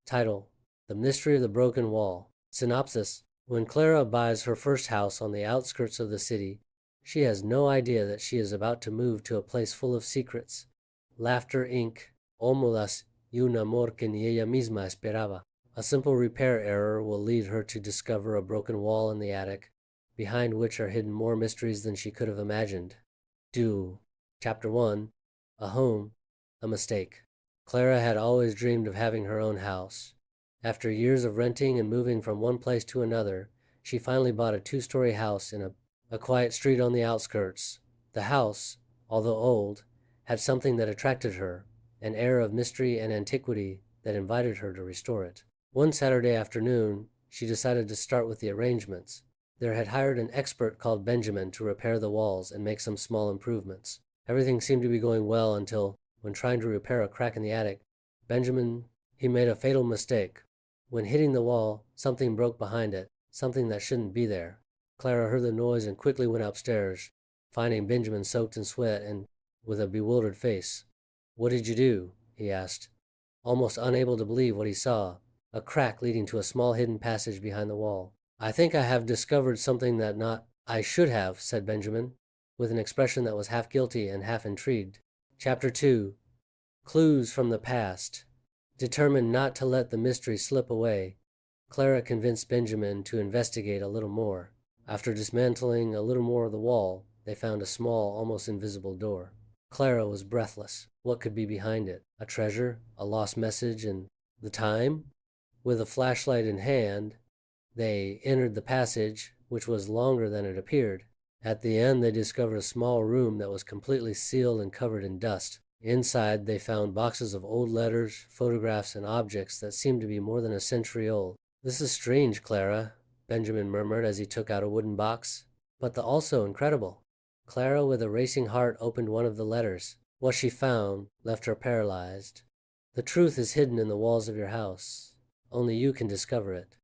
Title: The Mystery of the Broken Wall. Synopsis: When Clara buys her first house on the outskirts of the city, she has no idea that she is about to move to a place full of secrets. Laughter Inc. Ómulas y un amor que ni ella misma esperaba. A simple repair error will lead her to discover a broken wall in the attic, behind which are hidden more mysteries than she could have imagined. Do. Chapter 1. A Home, a Mistake. Clara had always dreamed of having her own house. After years of renting and moving from one place to another, she finally bought a two-story house in a quiet street on the outskirts. The house, although old, had something that attracted her, an air of mystery and antiquity that invited her to restore it. One Saturday afternoon, she decided to start with the arrangements. They had hired an expert called Benjamin to repair the walls and make some small improvements. Everything seemed to be going well until, when trying to repair a crack in the attic, he made a fatal mistake. When hitting the wall, something broke behind it, something that shouldn't be there. Clara heard the noise and quickly went upstairs, finding Benjamin soaked in sweat and with a bewildered face. "What did you do?" he asked, almost unable to believe what he saw, a crack leading to a small hidden passage behind the wall. "I think I have discovered something that I should have," said Benjamin, with an expression that was half guilty and half intrigued. Chapter 2. Clues from the Past. Determined not to let the mystery slip away, Clara convinced Benjamin to investigate a little more. After dismantling a little more of the wall, they found a small, almost invisible door. Clara was breathless. What could be behind it? A treasure? A lost message? And the time? With a flashlight in hand, they entered the passage, which was longer than it appeared. At the end, they discovered a small room that was completely sealed and covered in dust. Inside, they found boxes of old letters, photographs, and objects that seemed to be more than a century old. "This is strange, Clara," Benjamin murmured as he took out a wooden box, "but also incredible." Clara, with a racing heart, opened one of the letters. What she found left her paralyzed. "The truth is hidden in the walls of your house. Only you can discover it."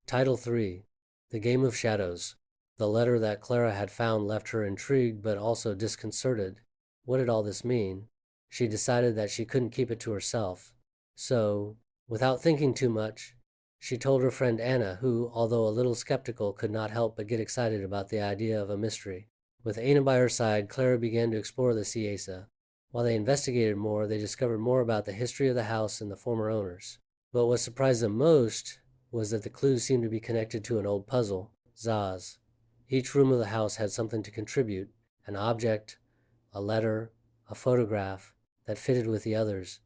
Title 3. The Game of Shadows. The letter that Clara had found left her intrigued but also disconcerted. What did all this mean? She decided that she couldn't keep it to herself. So, without thinking too much, she told her friend Anna, who, although a little skeptical, could not help but get excited about the idea of a mystery. With Anna by her side, Clara began to explore the Ciesa. While they investigated more, they discovered more about the history of the house and the former owners. But what surprised them most was that the clues seemed to be connected to an old puzzle, Zaz. Each room of the house had something to contribute, an object, a letter, a photograph that fitted with the others,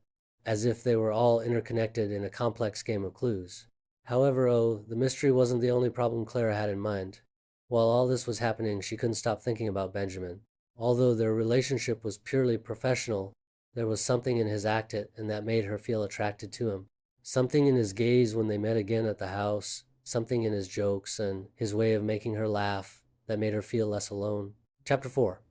as if they were all interconnected in a complex game of clues. However, the mystery wasn't the only problem Clara had in mind. While all this was happening, she couldn't stop thinking about Benjamin. Although their relationship was purely professional, there was something in his act and that made her feel attracted to him. Something in his gaze when they met again at the house, something in his jokes and his way of making her laugh that made her feel less alone. Chapter 4.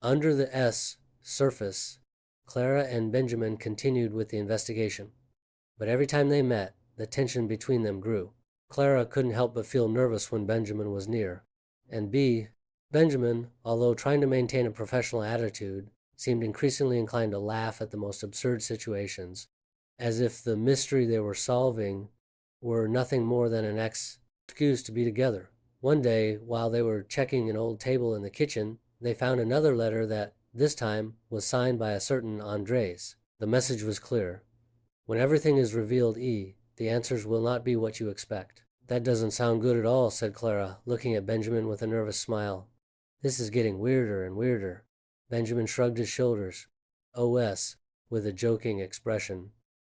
Under the surface, Clara and Benjamin continued with the investigation. But every time they met, the tension between them grew. Clara couldn't help but feel nervous when Benjamin was near. And Benjamin, although trying to maintain a professional attitude, seemed increasingly inclined to laugh at the most absurd situations, as if the mystery they were solving were nothing more than an excuse to be together. One day, while they were checking an old table in the kitchen, they found another letter that, this time, was signed by a certain Andres. The message was clear. "When everything is revealed, the answers will not be what you expect." "That doesn't sound good at all," said Clara, looking at Benjamin with a nervous smile. "This is getting weirder and weirder." Benjamin shrugged his shoulders. OS, with a joking expression.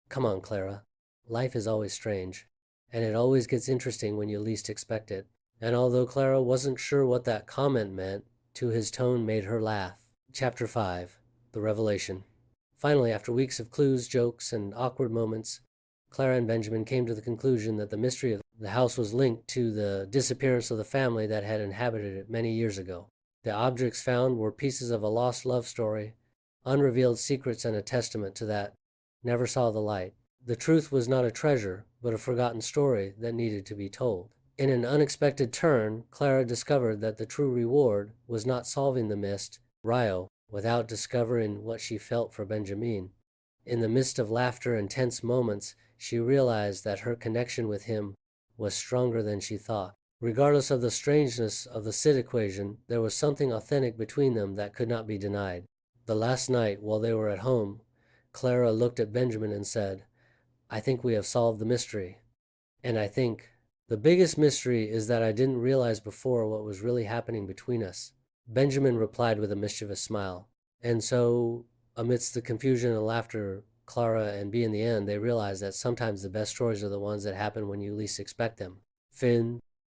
"Come on, Clara. Life is always strange, and it always gets interesting when you least expect it." And although Clara wasn't sure what that comment meant, his tone made her laugh. Chapter 5. The Revelation. Finally, after weeks of clues, jokes, and awkward moments, Clara and Benjamin came to the conclusion that the mystery of the house was linked to the disappearance of the family that had inhabited it many years ago. The objects found were pieces of a lost love story, unrevealed secrets, and a testament to that never saw the light. The truth was not a treasure, but a forgotten story that needed to be told. In an unexpected turn, Clara discovered that the true reward was not solving the Rio, without discovering what she felt for Benjamin. In the midst of laughter and tense moments, she realized that her connection with him was stronger than she thought. Regardless of the strangeness of the Sid equation, there was something authentic between them that could not be denied. The last night, while they were at home, Clara looked at Benjamin and said, "I think we have solved the mystery." And I think the biggest mystery is that I didn't realize before what was really happening between us. Benjamin replied with a mischievous smile. And so, amidst the confusion and laughter, Clara and Bee in the end, they realized that sometimes the best stories are the ones that happen when you least expect them. Finn,